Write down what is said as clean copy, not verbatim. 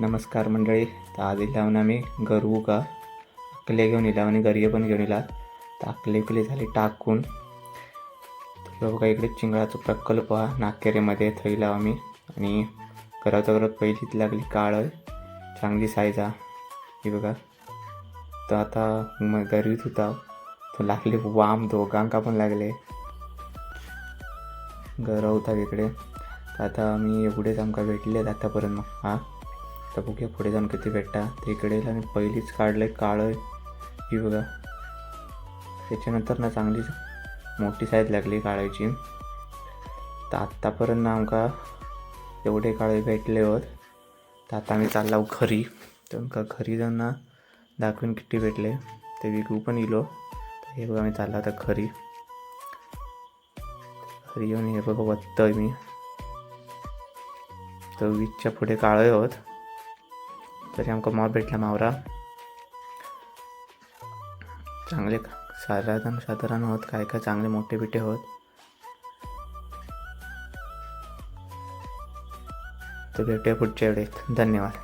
नमस्कार मंडळी. तर आज इलावून आम्ही गरू का अकले घेऊन इला आणि गरिये पण घेऊन इला. तर अकले झाले टाकून. तर बघा इकडे चिंगळाचा प्रकल्प हा नाकेरेमध्ये थैला आम्ही आणि घरात पहिलीच लागली काळ चांगली साईज हा ही बघा. तर आता मग गरवीत होता तो लागले वाम दोघांका पण लागले गरवता इकडे. तर आता आम्ही एवढेच आमका भेटले आतापर्यंत मग हा. तर बघूया पुढे जाऊन किती भेटता. तर इकडे आणि पहिलीच काढलं आहे काळं ही बघा. त्याच्यानंतर ना चांगली मोठी साईज लागली काळाची. तर आत्तापर्यंत आमका एवढे काळे भेटले होत. तर आता आम्ही चाललो घरी. तर आमका घरी जाऊन ना दाखवून किती भेटले ते विकू पण इलो. तर हे बघा आम्ही चालला होता घरी येऊन हे बघा बघतोय मी. तर 20च्या पुढे काळे होत तरी आमका माव भेटला मावरा चांगले साधारण होत काय चांगले मोठे बिटे होत. तर भेटूया पुढच्या वेळेस. धन्यवाद.